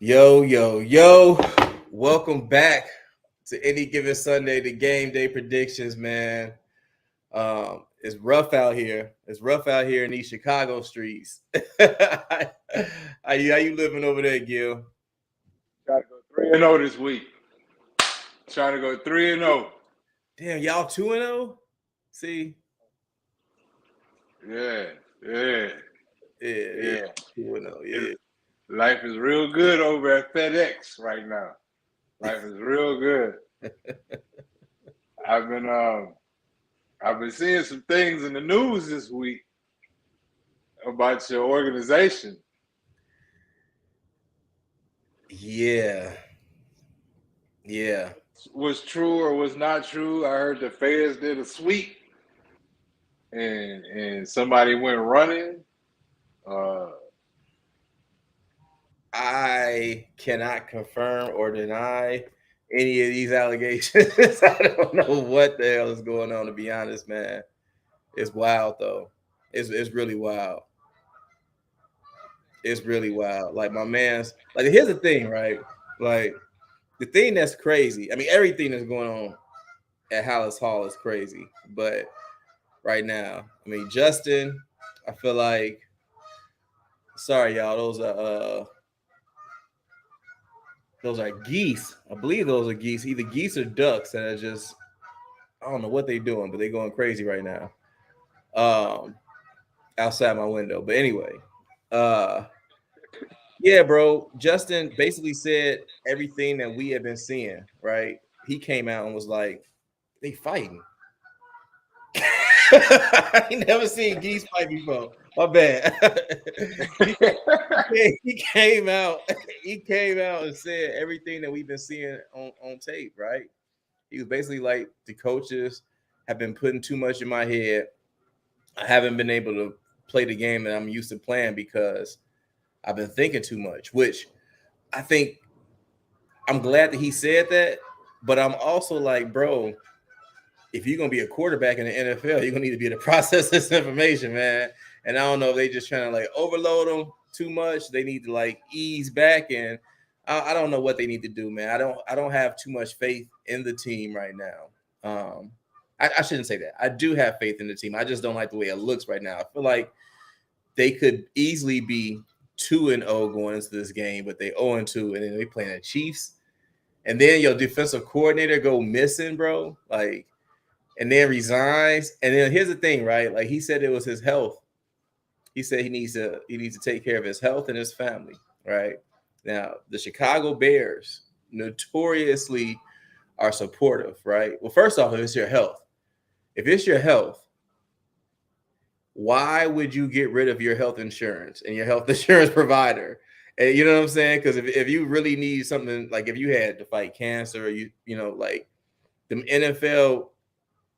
Yo, yo, yo. Welcome back to Any Given Sunday, the Game Day predictions, man. It's rough out here. It's rough out here in these Chicago streets. How you living over there, Gil? Try to go 3-0 this week. Trying to go 3-0. Damn, y'all 2-0? See? Yeah, yeah, Yeah, yeah. yeah. 2-0, It, yeah. life is real good over at FedEx right now. Life is real good. I've been I've been seeing some things in the news this week about your organization. Yeah. Yeah. Was true or was not true. I heard the feds did a sweep and somebody went running. Uh, I cannot confirm or deny any of these allegations. I don't know what the hell is going on, to be honest, man. It's wild though. It's really wild. It's really wild. Like my man's like here's the thing, right? Like the thing that's crazy. I mean, everything that's going on at Hallis Hall is crazy. But right now, I mean, Justin, I feel like sorry y'all, those are geese. I believe those are geese, either geese or ducks that are just I don't know what they're doing, but they're going crazy right now. Um, outside my window. But anyway, uh, yeah, bro. Justin basically said everything that we have been seeing. Right? He came out and was like, "They fighting." I ain't never seen geese fight before. My bad. he, he came out. He came out and said everything that we've been seeing on tape. Right? He was basically like, the coaches have been putting too much in my head. I haven't been able to play the game that I'm used to playing because I've been thinking too much, which I think I'm glad that he said that. But I'm also like, bro, if you're gonna be a quarterback in the NFL, you're gonna need to be able to process this information, man. And I don't know if they just trying to like overload them too much. They need to like ease back, and I don't know what they need to do, man. I don't have too much faith in the team right now. I shouldn't say that. I do have faith in the team. I just don't like the way it looks right now. I feel like they could easily be 2-0 going into this game, but they 0-2, and then they playing the Chiefs, and then your defensive coordinator go missing, bro. Like, and then resigns. And then here's the thing, right? Like he said, it was his health. He said he needs to take care of his health and his family, right? Now, the Chicago Bears notoriously are supportive, right? Well, first off, if it's your health, why would you get rid of your health insurance and your health insurance provider? And you know what I'm saying? Because if you really need something, like if you had to fight cancer, or you know, like them NFL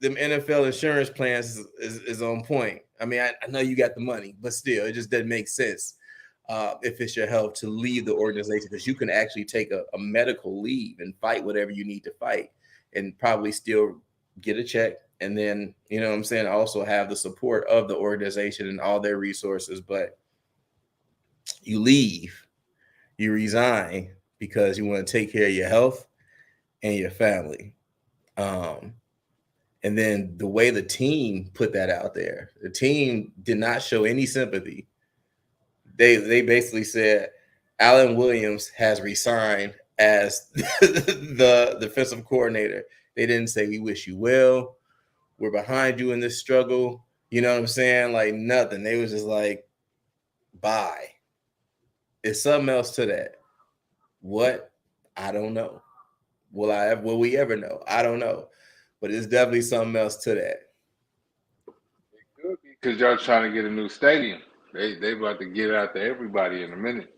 them NFL insurance plans is on point. I mean, I know you got the money, but still, it just doesn't make sense if it's your health to leave the organization, because you can actually take a medical leave and fight whatever you need to fight and probably still get a check. And then, you know what I'm saying, also have the support of the organization and all their resources. But you leave, you resign because you want to take care of your health and your family. Um, And then the way the team put that out there, the team did not show any sympathy. They basically said Alan Williams has resigned as the defensive coordinator. They didn't say we wish you well. We're behind you in this struggle. You know what I'm saying? Like nothing. They was just like, bye. It's something else to that. What? I don't know. Will we ever know? I don't know. But it's definitely something else to that. Because y'all trying to get a new stadium. They about to get it out to everybody in a minute.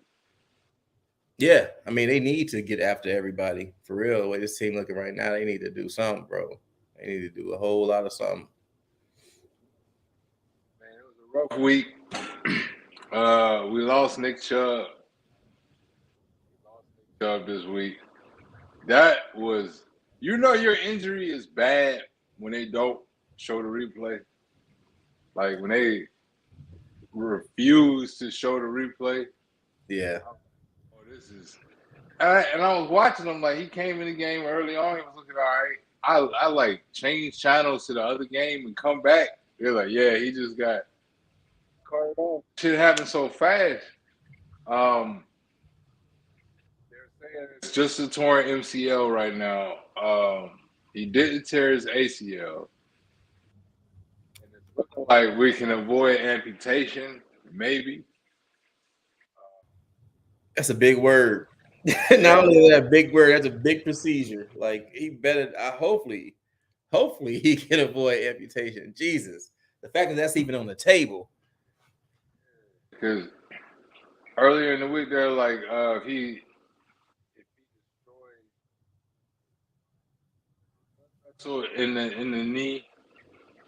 Yeah, I mean they need to get after everybody for real. The way this team looking right now, they need to do something, bro. They need to do a whole lot of something. Man, it was a rough week. We lost Nick Chubb. Chubb this week. That was, your injury is bad when they don't show the replay. Like when they refuse to show the replay. Yeah, Oh, this is. And I was watching him like he came in the game early on. He was looking all right. I like change channels to the other game and come back. They're like, yeah, he just got carted off. Shit happened so fast. Um, they're saying it's just a torn MCL right now. He didn't tear his ACL, and it's looking like we can avoid amputation, maybe. That's a big word. Not Yeah, only that big word, that's a big procedure. Like he better, hopefully he can avoid amputation. Jesus, the fact that that's even on the table. because earlier in the week they're like, if he destroyed so in the knee,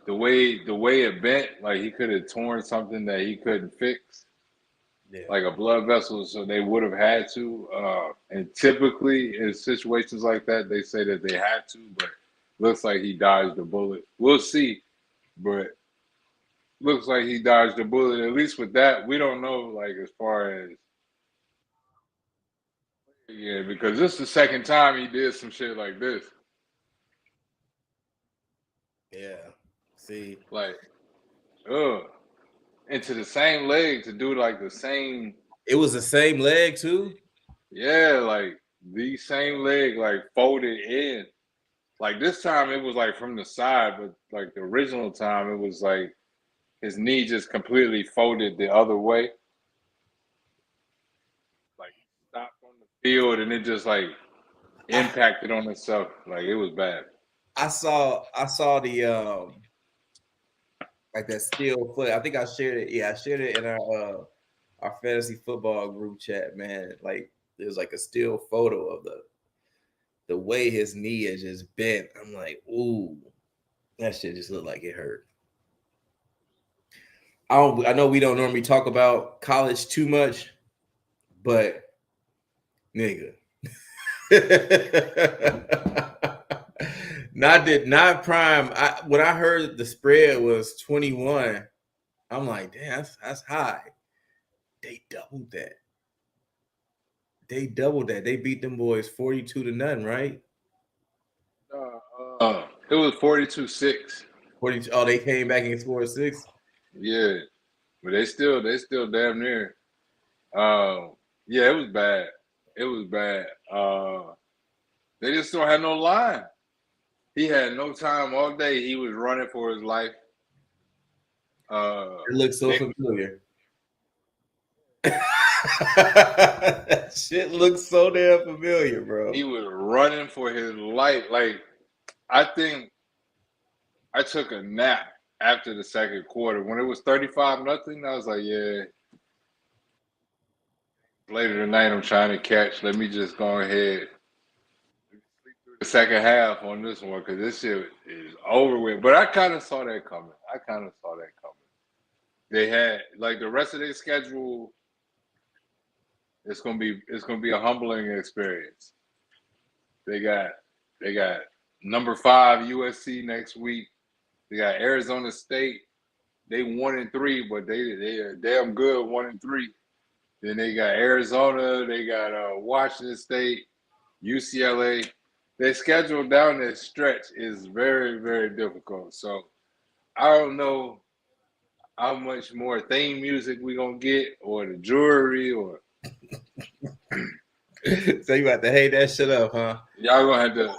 the way it bent, like he could have torn something that he couldn't fix, Yeah, like a blood vessel. So they would have had to. And typically in situations like that, they say that they had to, but looks like he dodged the bullet. We'll see, but looks like he dodged the bullet. At least with that, we don't know. Like as far as yeah, because this is the second time he did some shit like this. yeah. See, Like, ugh. Into the same leg to do like the same. it was the same leg too. Yeah, like the same leg, like folded in. Like this time it was like from the side, but like the original time it was like his knee just completely folded the other way. Like stopped on the field and it just like I impacted on itself. Like it was bad. I saw the like that still foot. I think I shared it. Yeah, I shared it in our fantasy football group chat. Man, like there's like a still photo of the way his knee is just bent. I'm like, ooh, that shit just looked like it hurt. I know we don't normally talk about college too much, but nigga. Not prime. When I heard the spread was 21, I'm like, damn, that's high. They doubled that. They doubled that. They beat them boys 42 to none, right? It was 42-6. 42. Oh, they came back and scored six. Yeah, but they still damn near. Yeah, it was bad. It was bad. They just don't have no line. He had no time all day. He was running for his life. Uh, It looks so they, familiar. That shit looks so damn familiar, bro. he was running for his life. Like I think I took a nap after the second quarter when it was 35-0. I was like, yeah. Later tonight, I'm trying to catch. Let me just go ahead sleep through the second half on this one because this shit is over with. But I kind of saw that coming. I kind of saw that coming. They had like the rest of their schedule. It's gonna be a humbling experience. They got they got number 5 USC next week. They got Arizona State. They 1-3, but they are damn good 1-3. Then they got Arizona. They got Washington State, UCLA. Their schedule down that stretch is very very difficult. So I don't know how much more theme music we gonna get, or the jewelry, or So you about to hate that shit up, huh? y'all gonna have to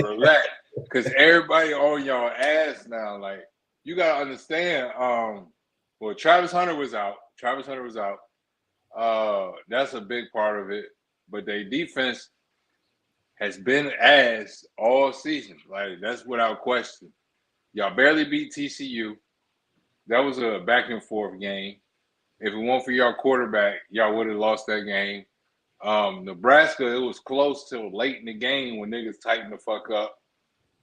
relax because everybody on y'all ass now. Like you gotta understand. Well, Travis Hunter was out. Travis Hunter was out. That's a big part of it. But their defense has been ass all season. Like that's without question. Y'all barely beat TCU. That was a back and forth game. If it weren't for y'all quarterback, y'all would have lost that game. Nebraska, it was close till late in the game when niggas tightened the fuck up.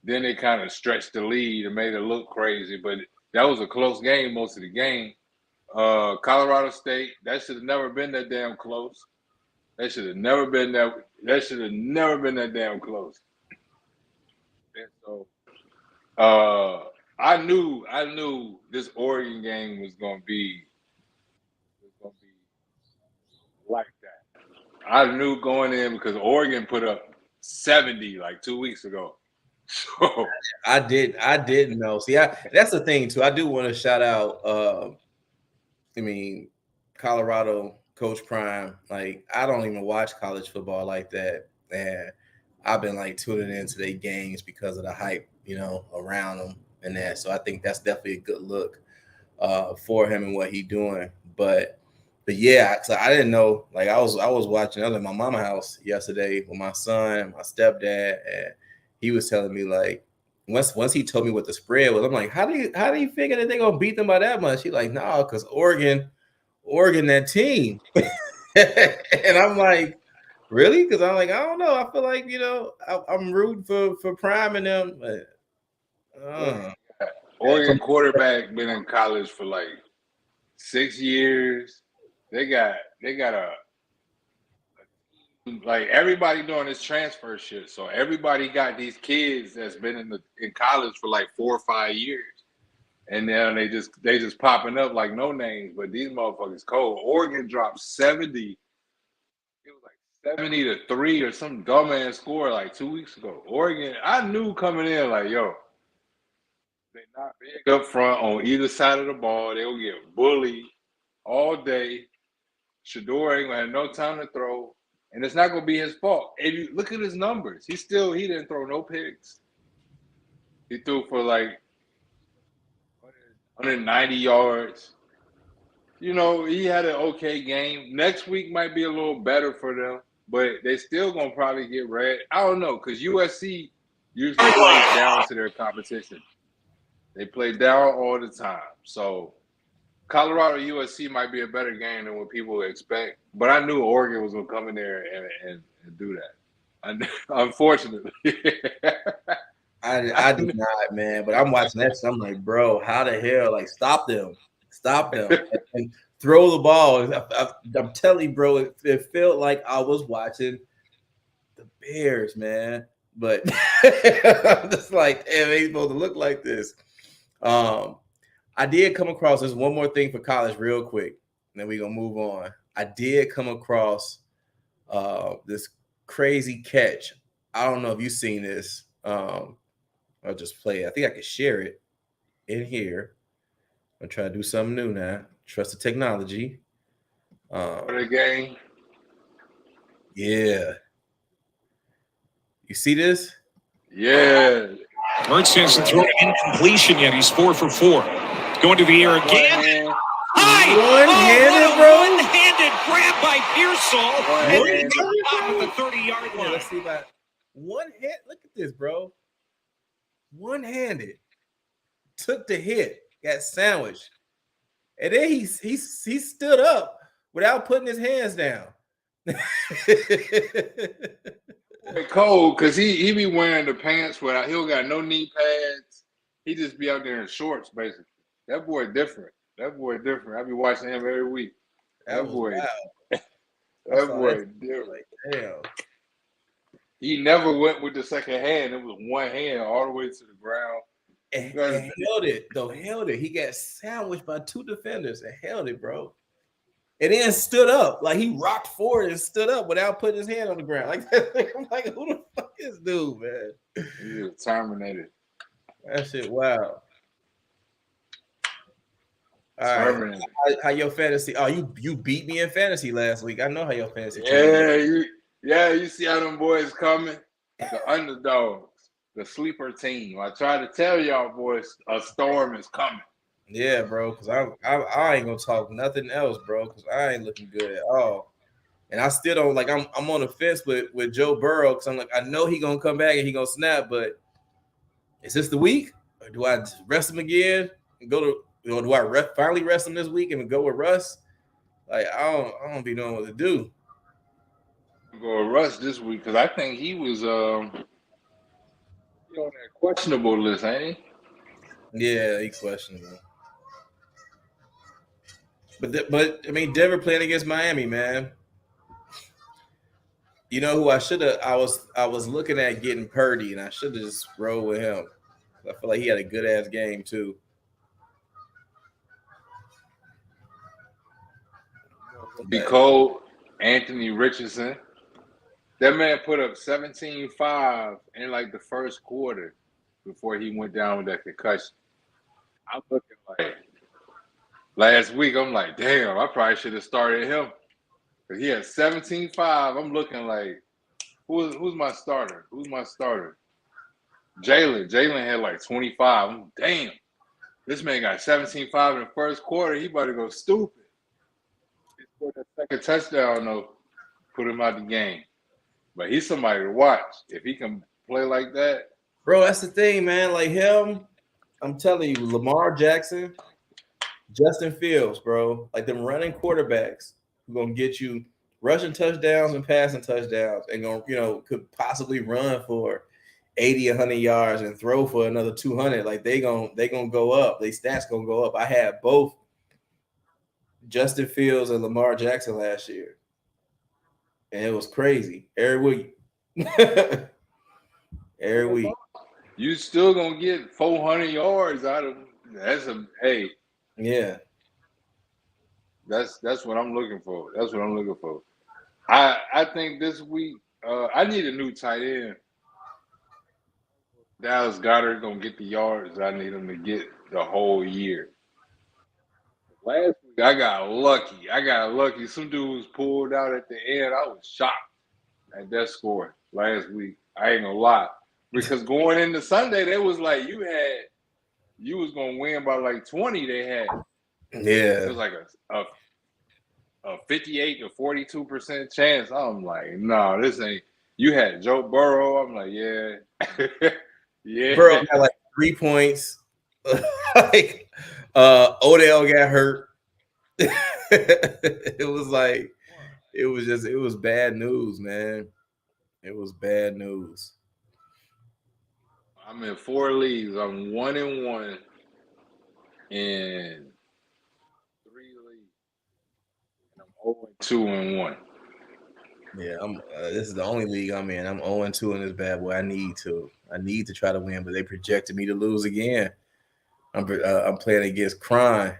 Then they kind of stretched the lead and made it look crazy, but that was a close game most of the game. Colorado State, that should have never been that damn close. That should have never been that. That should have never been that damn close. And so, I knew this Oregon game was gonna be like that. I knew going in because Oregon put up 70 like 2 weeks ago. So I didn't know. See, that's the thing too. I do want to shout out. I mean, Colorado Coach Prime. Like, I don't even watch college football like that, and I've been like tuning into their games because of the hype, around them and that. So I think that's definitely a good look for him and what he's doing. But yeah, so I didn't know. Like, I was watching. I was at my mama house yesterday with my son, my stepdad, and he was telling me like once he told me what the spread was, I'm like, how do you figure that they're gonna beat them by that much? He's like, no, because Oregon that team, and I'm like, really? Because I'm like, I don't know. I feel like I'm rooting for Prime and them. But, Oregon quarterback been in college for like 6 years. They got a like everybody doing this transfer shit. So everybody got these kids that's been in college for like 4 or 5 years. And now they just popping up like no names, but these motherfuckers cold. Oregon dropped 70. It was like 70-3 or some dumbass score like 2 weeks ago. Oregon, I knew coming in like, yo, they not big up front on either side of the ball. They'll get bullied all day. Shador ain't gonna have no time to throw, and it's not gonna be his fault. If you look at his numbers, he didn't throw no picks. He threw for like 190 yards. He had an okay game. Next week might be a little better for them, but they still gonna probably get red. I don't know, because USC usually plays down to their competition. They play down all the time. So Colorado USC might be a better game than what people expect. But I knew Oregon was gonna come in there and do that. Unfortunately. I did not, man. But I'm watching that. So I'm like, bro, how the hell? Like, stop them, and throw the ball. I'm telling you, bro, it felt like I was watching the Bears, man. But I'm just like, damn, they supposed to look like this. I did come across this one more thing for college, real quick, and then we're gonna move on. I did come across this crazy catch. I don't know if you've seen this. I'll just play it. I think I can share it in here. I'm trying to do something new now. Trust the technology. For the game. Yeah. You see this? Yeah. Mertz hasn't thrown an incompletion yet. He's 4 for 4. Going to the air again. One-handed, bro. One-handed grab by Pearsall. Top of the 30-yard line. Let's see about one hand. Look at this, bro. One-handed. Took the hit. Got sandwiched. And then he stood up without putting his hands down. Cold, because he be wearing the pants without, he don't got no knee pads. He just be out there in shorts, basically. That boy different. I be watching him every week. That boy different. Like, damn. He never went with the second hand. It was one hand all the way to the ground. And held it, though. Held it. He got sandwiched by two defenders and held it, bro. And then stood up. Like, he rocked forward and stood up without putting his hand on the ground. Like, I'm like, who the fuck is dude, man? He was terminated. That shit, wow. All right. How your fantasy? Oh, you beat me in fantasy last week. I know how your fantasy. You see how them boys coming? The underdogs, the sleeper team. I try to tell y'all boys, a storm is coming. Yeah, bro. Because I ain't gonna talk nothing else, bro. Because I ain't looking good at all. And I still don't like. I'm on the fence with Joe Burrow because I'm like, I know he gonna come back and he gonna snap, but is this the week or do I rest him again and go to? Do I finally rest him this week and go with Russ? Like, I don't be knowing what to do. Go with Russ this week because I think he was on that questionable list, ain't he? Yeah, he's questionable. But I mean, Denver playing against Miami, man. You know who I should have? I was looking at getting Purdy, and I should have just rolled with him. I feel like he had a good ass game too. Be cold. Anthony Richardson. That man put up 17-5 in like the first quarter before he went down with that concussion. I'm looking like last week, I'm like, damn, I probably should have started him. Because he had 17-5. I'm looking like, who's my starter? Who's my starter? Jalen. Jalen had like 25. Damn, this man got 17-5 in the first quarter. He about to go stupid. He scored that second touchdown, though, put him out the game. But he's somebody to watch. If he can play like that. Bro, that's the thing, man. Like him, I'm telling you, Lamar Jackson, Justin Fields, bro. Like them running quarterbacks who gonna get you rushing touchdowns and passing touchdowns and gonna, could possibly run for 80, 100 yards and throw for another 200. Like they gonna go up. They stats gonna go up. I had both Justin Fields and Lamar Jackson last year, and it was crazy every week. Every week. You still gonna get 400 yards out of him. That's a hey. Yeah. That's what I'm looking for. That's what I'm looking for. I think this week I need a new tight end. Dallas Goedert gonna get the yards I need him to get the whole year. Last week I got lucky. Some dudes pulled out at the end. I was shocked at that score last week. I ain't gonna lie. Because going into Sunday, they was like you was gonna win by like 20. They had it was like a 58 to 42% chance. I'm like, no, this ain't. You had Joe Burrow. I'm like, yeah, yeah. Burrow had like 3 points. Like Odell got hurt. It was bad news, man. It was bad news. I'm in 4 leagues. I'm 1-1 in 3 leagues, and I'm 0-2-1. Yeah, this is the only league I'm in. I'm 0-2 in this bad boy. I need to try to win, but they projected me to lose again. I'm playing against Crime.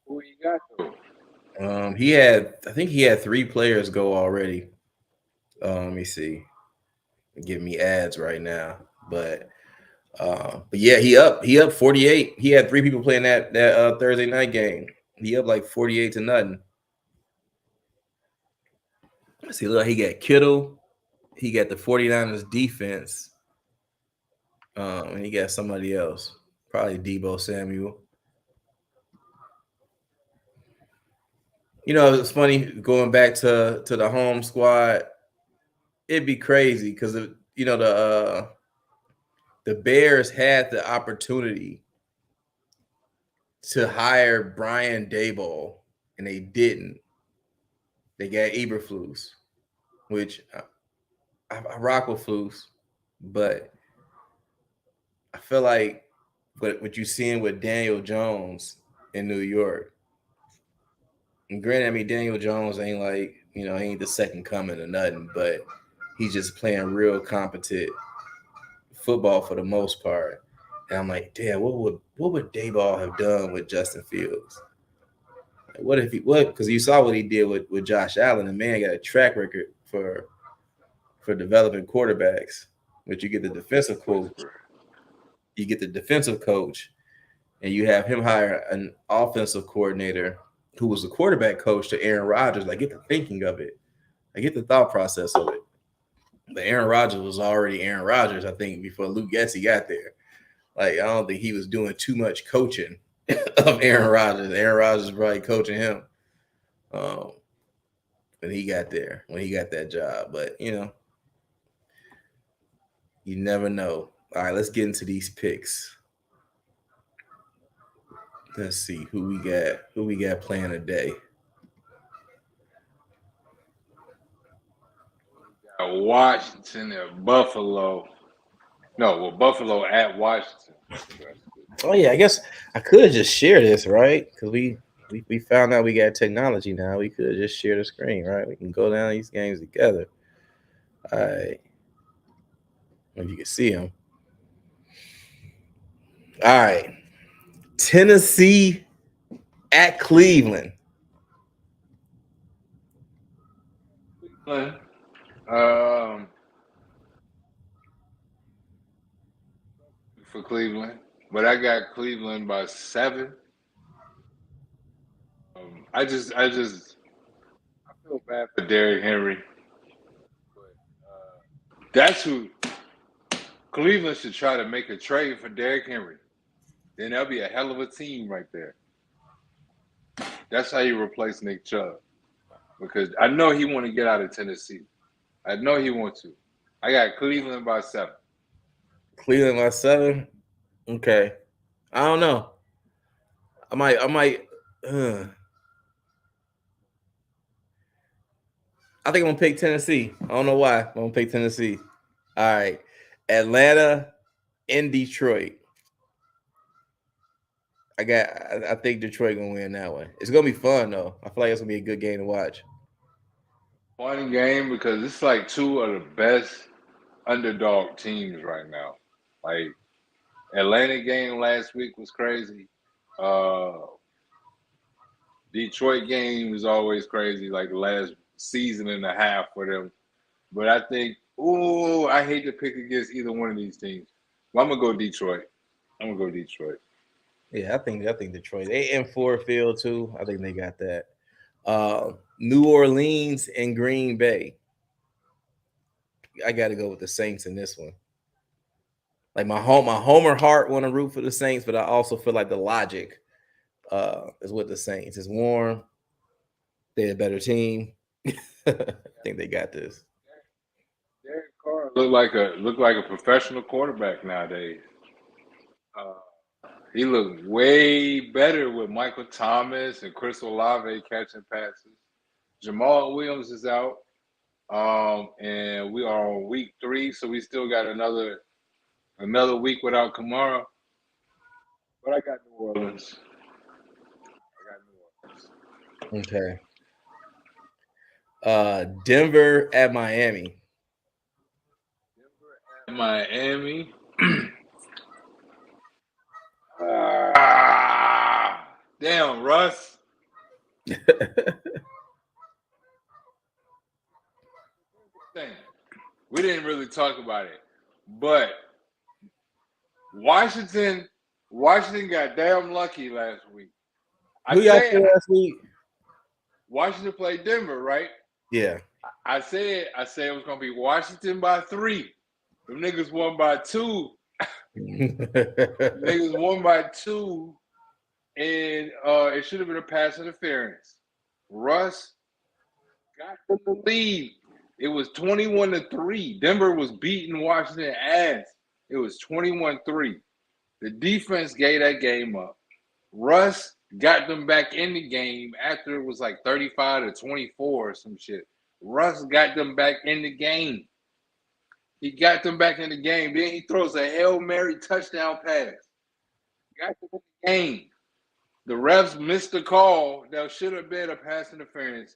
Who you got though? I think he had 3 players go already. Let me see. Give me ads right now, but yeah, he up 48. He had 3 people playing that Thursday night game. He up like 48 to nothing. Let's see, look, he got Kittle, he got the 49ers defense, and he got somebody else, probably Deebo Samuel. It's funny going back to the home squad. It'd be crazy because the Bears had the opportunity to hire Brian Daboll, and they didn't. They got Eberflus, which I rock with Flus, but I feel like what you're seeing with Daniel Jones in New York. And granted, I mean Daniel Jones ain't like ain't the second coming or nothing, but he's just playing real competent football for the most part. And I'm like, damn, what would Daboll have done with Justin Fields? Like, what if because you saw what he did with Josh Allen. The man got a track record for developing quarterbacks, but you get the defensive coach, and you have him hire an offensive coordinator who was a quarterback coach to Aaron Rodgers. Like, get the thinking of it. I get the thought process of it. But Aaron Rodgers was already Aaron Rodgers, I think, before Luke Getsy got there. Like, I don't think he was doing too much coaching of Aaron Rodgers. Aaron Rodgers was probably coaching him when he got there, when he got that job. But, you never know. All right, let's get into these picks. Let's see who we got playing today. Washington at Buffalo. No, well, Buffalo at Washington. Oh yeah, I guess I could just share this, right? Because we found out we got technology now. We could just share the screen, right? We can go down these games together. All right. If you can see them. All right. Tennessee at Cleveland. Cleveland. Um, for Cleveland, but I got Cleveland by 7. I feel bad for Derrick Henry. That's who Cleveland should try to make a trade for Derrick Henry. Then that'll be a hell of a team right there. That's how you replace Nick Chubb. Because I know he want to get out of Tennessee. I know he wants to. I got Cleveland by 7. Cleveland by 7. Okay. I don't know. I might. I think I'm gonna pick Tennessee. I don't know why. I'm gonna pick Tennessee. All right. Atlanta in Detroit. I think Detroit gonna win that one. It's gonna be fun though. I feel like it's gonna be a good game to watch. Fun game because it's like two of the best underdog teams right now. Like Atlanta game last week was crazy. Detroit game was always crazy, like the last season and a half for them. But I think, I hate to pick against either one of these teams. Well, I'm gonna go Detroit. Yeah, I think Detroit. They in Ford Field too. I think they got that. New Orleans and Green Bay. I got to go with the Saints in this one. Like my homer heart want to root for the Saints, but I also feel like the logic is with the Saints. It's warm. They're a better team. I think they got this. Derek Carr look like a professional quarterback nowadays. Uh, he looked way better with Michael Thomas and Chris Olave catching passes. Jamal Williams is out, and we are on week 3, so we still got another week without Kamara. But I got New Orleans. Okay. Denver at Miami. Miami. Damn, Russ. We didn't really talk about it, but Washington got damn lucky last week. Who y'all played last week? Washington played Denver, right? Yeah. I said it was gonna be Washington by 3. The niggas won by 2. Niggas won by 2, and it should have been a pass interference. Russ got them the lead. It was 21-3. Denver was beating Washington ass. It was 21-3. The defense gave that game up. Russ got them back in the game after it was like 35-24 or some shit. Russ got them back in the game. He got them back in the game. Then he throws a Hail Mary touchdown pass. Got them in the game. The refs missed the call. That should have been a pass interference.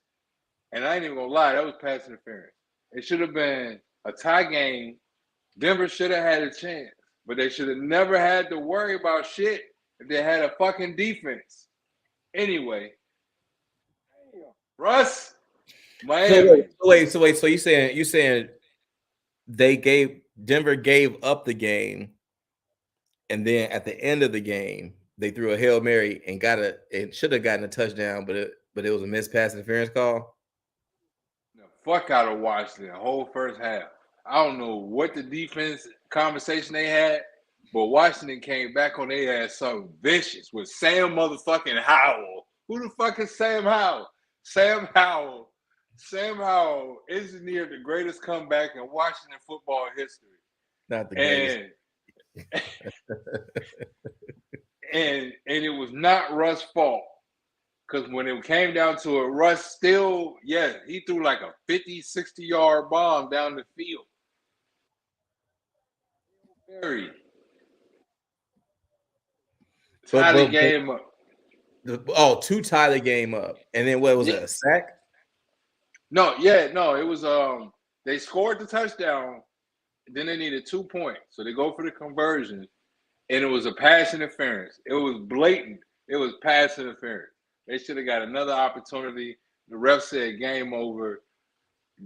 And I ain't even gonna lie, that was pass interference. It should have been a tie game. Denver should have had a chance, but they should have never had to worry about shit if they had a fucking defense. Anyway, Russ, Miami. So wait. So you saying Denver gave up the game, and then at the end of the game they threw a Hail Mary and should have gotten a touchdown, but it was a missed pass interference call. The fuck out of Washington the whole first half. I don't know what the defense conversation they had, but Washington came back on their ass something vicious with Sam motherfucking Howell. Who the fuck is Sam Howell? Sam Howell engineered the greatest comeback in Washington football history. Not the greatest. And it was not Russ' fault. Because when it came down to it, Russ still, he threw like a 50, 60-yard bomb down the field. Tie the game up. To tie the game up. And then what was it, a sack? No, it was they scored the touchdown, then they needed 2 points. So they go for the conversion, and it was a pass interference. It was blatant. It was pass interference. They should have got another opportunity. The ref said game over.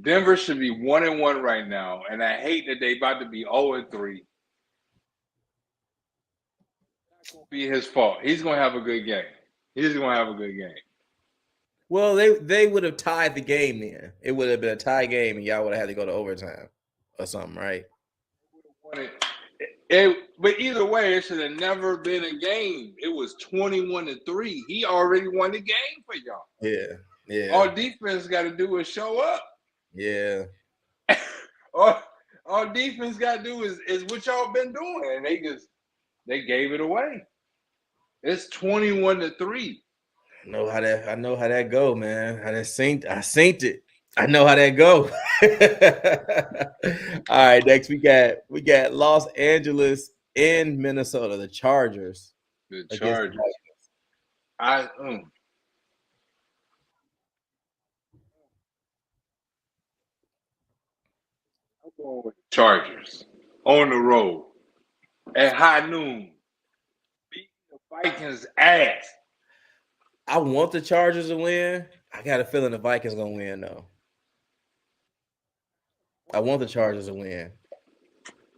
Denver should be 1-1 right now, and I hate that they about to be 0-3. It's not gonna be his fault. He's gonna have a good game. He's gonna have a good game. Well, they would have tied the game then. It would have been a tie game, and y'all would have had to go to overtime or something, right? But either way, it should have never been a game. It was 21-3. He already won the game for y'all. Yeah, yeah. All defense got to do is show up. Yeah. all defense got to do is what y'all been doing, and they gave it away. It's 21-3. I know how that go, man. I synced it. I know how that go. All right, next we got Los Angeles in Minnesota, the Chargers. The Chargers. I'm going with the Chargers on the road at high noon. Beating the Vikings' ass. I want the Chargers to win. I got a feeling the Vikings gonna win though. I want the Chargers to win.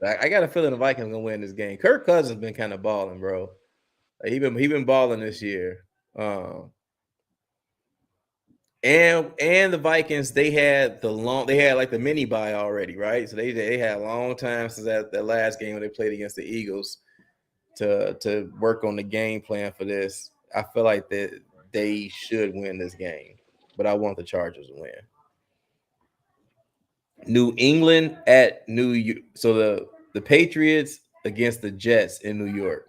I got a feeling the Vikings gonna win this game. Kirk Cousins been kind of balling, bro. Like, he been balling this year. And the Vikings, they had like the mini bye already, right? So they had a long time since that last game when they played against the Eagles to work on the game plan for this. I feel like that they should win this game, but I want the Chargers to win. New England at New York. So the Patriots against the Jets in New York.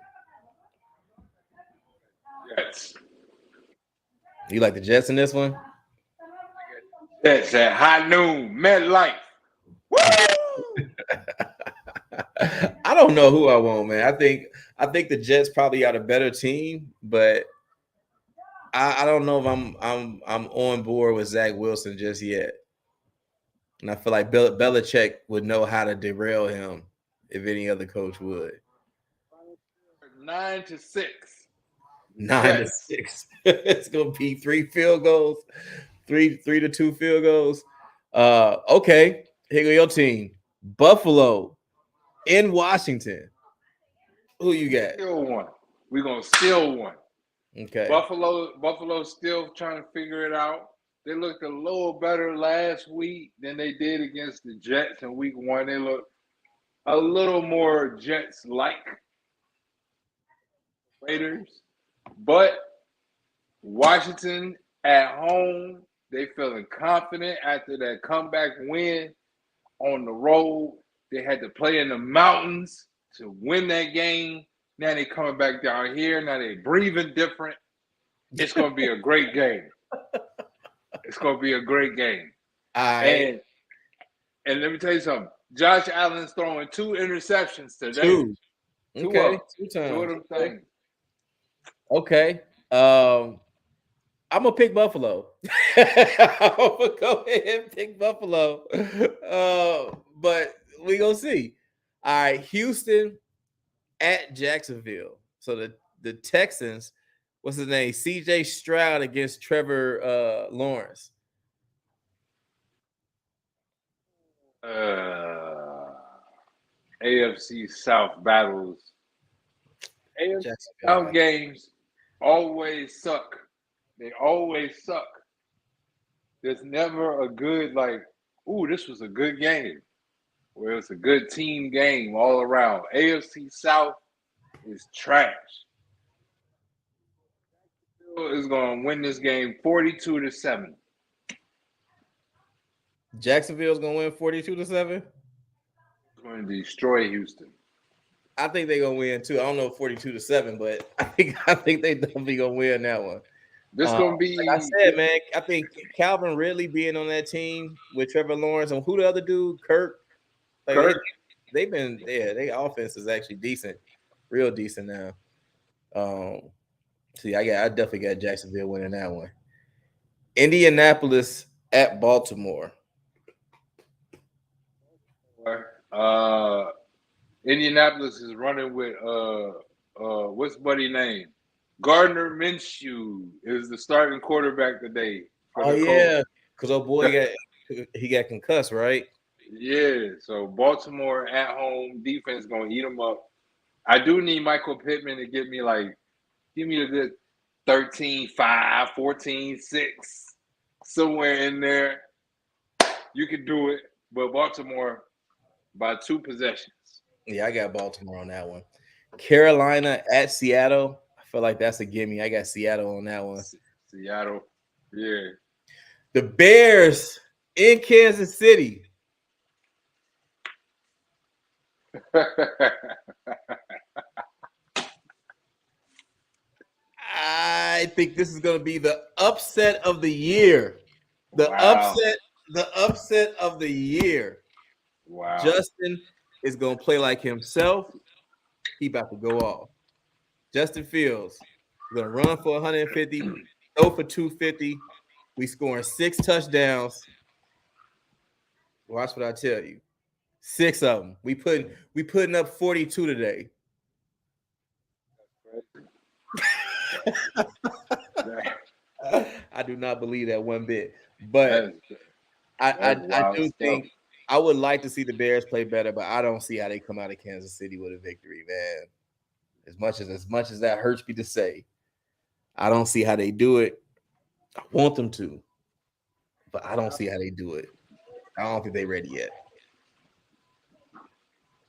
Jets. You like the Jets in this one? Jets at high noon, MetLife. Woo! I don't know who I want, man. I think the Jets probably got a better team, but I don't know if I'm on board with Zach Wilson just yet. And I feel like Belichick would know how to derail him if any other coach would. 9-6. 9-6. It's gonna be 3 field goals, 3-2 field goals. Okay, here go your team, Buffalo in Washington. Who you got? Still one. We're gonna steal one. Okay. Buffalo still trying to figure it out. They looked a little better last week than they did against the Jets in week 1. They looked a little more Jets-like Raiders. But Washington at home, they feeling confident after that comeback win on the road. They had to play in the mountains to win that game. Now they coming back down here. Now they breathing different. It's going to be a great game. It's going to be a great game. And let me tell you something. Josh Allen's throwing 2 interceptions today. 2. Okay. 2 times. 2 of them things. Okay. I'm gonna pick Buffalo. I'm gonna go ahead and pick Buffalo. But we gonna see. All right, Houston at Jacksonville. So the Texans, what's his name? CJ Stroud against Trevor Lawrence. AFC South battles. AFC South games always suck. They always suck. There's never a good, like, ooh, this was a good game. Where it's a good team game all around. AFC South is trash. Is going to win this game 42-7. Jacksonville's going to win 42-7? It's going to destroy Houston. I think they're going to win too. I don't know 42-7, but I think they definitely going to win that one. This going to be, like I said, man, I think Calvin Ridley being on that team with Trevor Lawrence and who the other dude, Kirk. Like Kirk. They've been there. Their offense is actually decent, real decent now. See, I definitely got Jacksonville winning that one. Indianapolis at Baltimore. Indianapolis is running with what's buddy name? Gardner Minshew is the starting quarterback today for Oh the yeah, Colts. because old boy got concussed, right? Yeah, so Baltimore at home defense gonna eat them up. I do need Michael Pittman to give me a good 13-5, 14-6, somewhere in there. You can do it, but Baltimore by 2 possessions. Yeah, I got Baltimore on that one. Carolina at Seattle. I feel like that's a gimme. I got Seattle on that one. Seattle, yeah. The Bears in Kansas City. I think this is going to be the upset of the year. The Wow. upset of the year. Wow. Justin is going to play like himself. He about to go off. Justin Fields is going to run for 150, throw for 250. We scoring 6 touchdowns. Watch what I tell you. 6 of them. We putting up 42 today. I do not believe that one bit. But I do think I would like to see the Bears play better, but I don't see how they come out of Kansas City with a victory, man. As much as that hurts me to say, I don't see how they do it. I want them to, but I don't see how they do it. I don't think they're ready yet.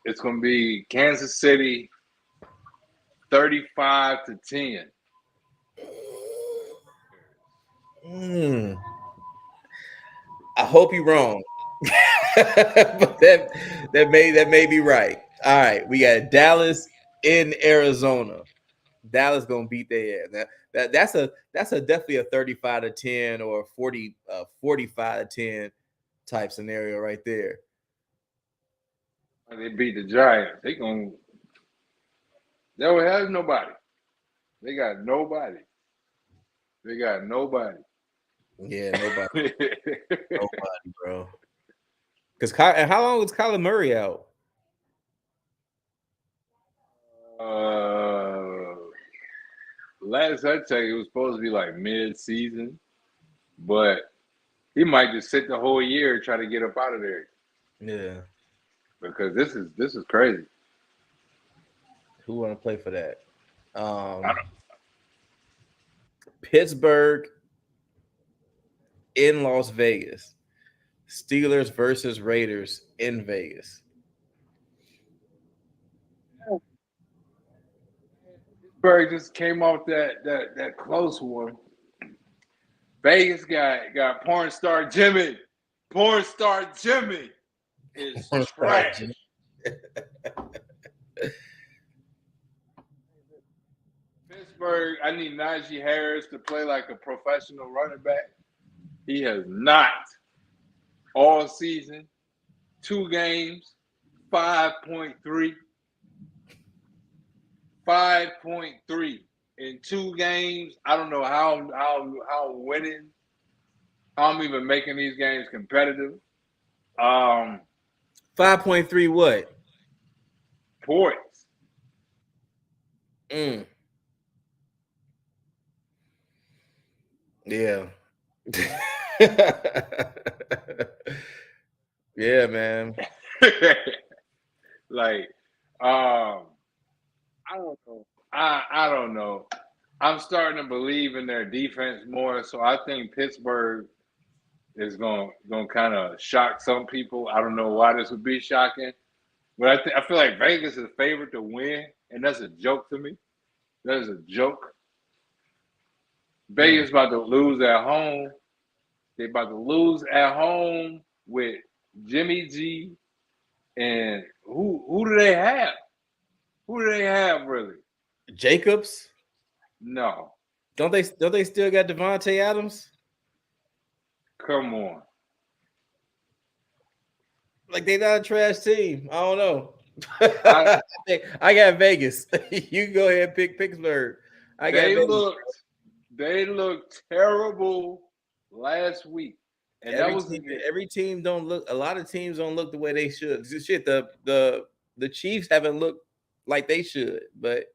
It's gonna be Kansas City 35-10. I hope you're wrong. But that may be right. All right, we got Dallas in Arizona. Dallas gonna beat their ass. That's a definitely a 35-10 or 45-10 type scenario right there. They beat the Giants. They don't have nobody. They got nobody. Yeah, nobody, bro. Because how long was Kyler Murray out? Last I checked, it was supposed to be like mid-season, but he might just sit the whole year and try to get up out of there. Yeah. Because this is crazy. Who want to play for that? Pittsburgh in Las Vegas. Steelers versus Raiders in Vegas. Pittsburgh just came off that close one. Vegas got porn star Jimmy. Porn star Jimmy is trash. Pittsburgh, I need Najee Harris to play like a professional running back. He has not all season. 2 games, 5.3. 5.3 in 2 games. I don't know how winning. How I'm even making these games competitive. 5.3 what? Points. Yeah. Yeah, man. Like, I don't know. I don't know. I'm starting to believe in their defense more, so I think Pittsburgh is going to kind of shock some people. I don't know why this would be shocking, but I feel like Vegas is favored to win, and that's a joke to me. That is a joke. Vegas about to lose at home. They about to lose at home with Jimmy G. And who do they have? Who do they have really? Jacobs? No. Don't they still got Devontae Adams? Come on. Like they not a trash team. I don't know. I got Vegas. You can go ahead and pick Pittsburgh. They looked terrible last week. And every team don't look. A lot of teams don't look the way they should. Shit, the Chiefs haven't looked like they should. But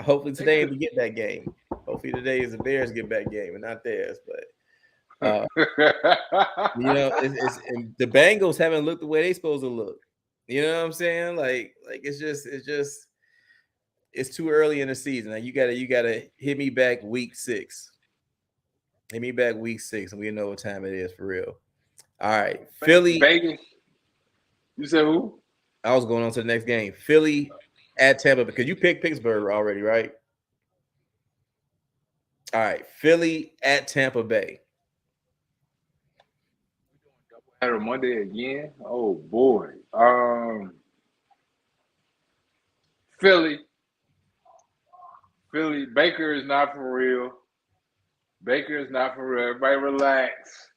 Hopefully today we get that game. Hopefully today is the Bears get back game and not theirs. But and the Bengals haven't looked the way they supposed to look. You know what I'm saying? Like it's too early in the season. Like you gotta hit me back week 6. Hit me back week 6, and we know what time it is for real. All right, Philly. Vegas. You said who? I was going on to the next game. Philly at Tampa, because you picked Pittsburgh already, right? All right, Philly at Tampa Bay. Had a Monday again. Oh boy. Philly. Baker is not for real. Everybody relax.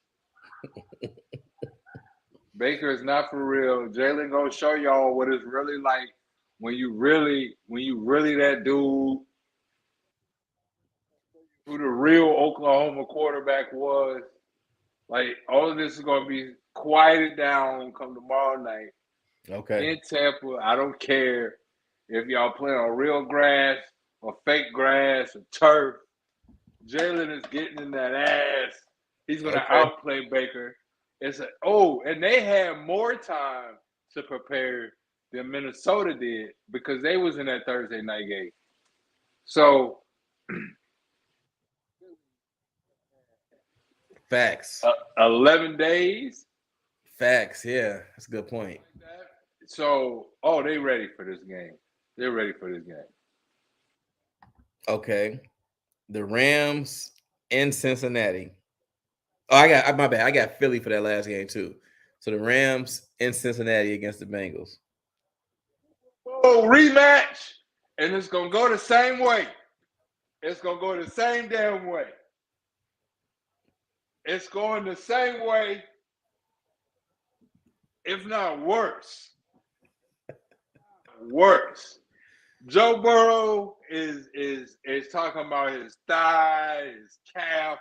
Baker is not for real. Jalen gonna show y'all what it's really like when you really that dude who the real Oklahoma quarterback was. Like, all of this is gonna be quieted down come tomorrow night. Okay. In Tampa. I don't care if y'all play on real grass or fake grass or turf. Jalen is getting in that ass. He's gonna outplay Baker. And they had more time to prepare than Minnesota did because they was in that Thursday night game. So Facts. 11 days. Facts. Yeah, that's a good point. So, they ready for this game. They're ready for this game. Okay. The Rams in Cincinnati. Oh, my bad. I got Philly for that last game too. So the Rams in Cincinnati against the Bengals. Oh, rematch. And it's going to go the same way. It's going to go the same damn way. It's going the same way, if not worse. Worse. Joe Burrow is talking about his thigh, his calf.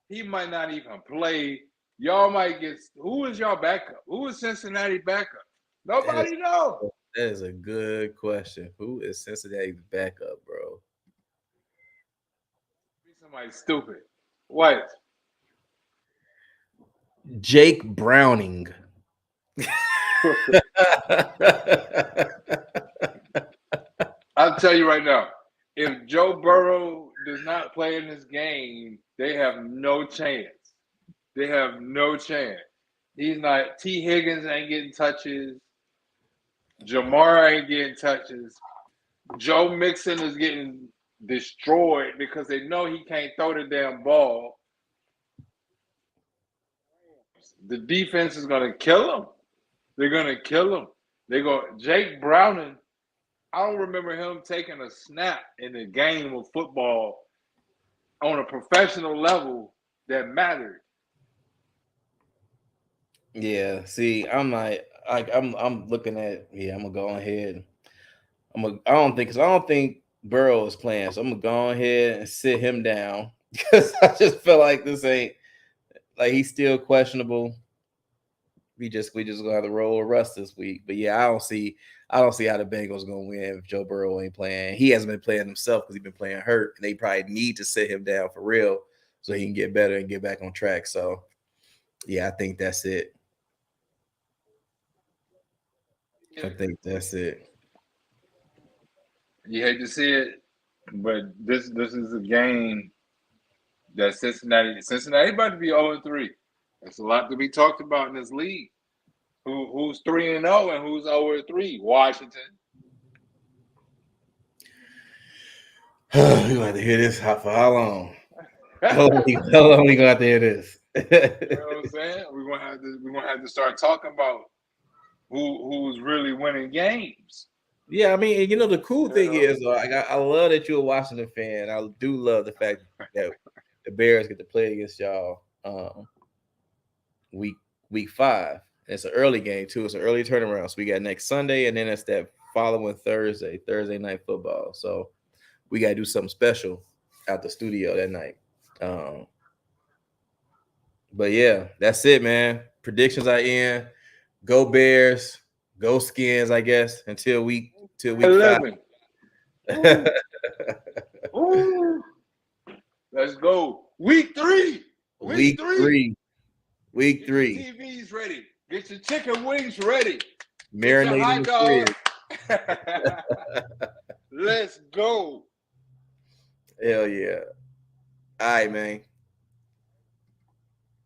He might not even play. Y'all might get. Who is y'all backup? Who is Cincinnati backup? Nobody knows. That is a good question. Who is Cincinnati's backup, bro? Somebody stupid. What? Jake Browning. I'll tell you right now, if Joe Burrow does not play in this game, they have no chance. They have no chance. He's not. T. Higgins ain't getting touches. Jamar ain't getting touches. Joe Mixon is getting destroyed because they know he can't throw the damn ball. The defense is going to kill him. They're going to kill him. Jake Browning, I don't remember him taking a snap in a game of football on a professional level that mattered. Yeah, see, I'm looking at, I'm gonna go ahead. I don't think Burrow is playing, so I'm gonna go ahead and sit him down because I just feel like this ain't, like, he's still questionable. We just gonna have to roll with Russ this week. But yeah, I don't see how the Bengals gonna win if Joe Burrow ain't playing. He hasn't been playing himself because he's been playing hurt, and they probably need to sit him down for real so he can get better and get back on track. So yeah, I think that's it. I think that's it. You hate to see it, but this is a game that Cincinnati about to be 0-3. There's a lot to be talked about in this league. Who's 3-0 and who's 0-3? Washington. We're gonna have to hear this for how long? How long we gonna have to hear this? You know what I'm saying? We're gonna have to start talking about who's really winning games. Yeah, I mean, the cool thing is, I love that you're a Washington fan. I do love the fact that the Bears get to play against y'all week 5. It's an early game too. It's an early turnaround. So we got next Sunday, and then it's that following Thursday night football. So we gotta do something special out the studio that night. But yeah, that's it, man. Predictions are in. Go Bears, go Skins, I guess, until week 5. Ooh. Let's go. Week 3. Week three. Get your TVs ready. Get your chicken wings ready. Marinating the hot dog. Let's go. Hell yeah. All right, man.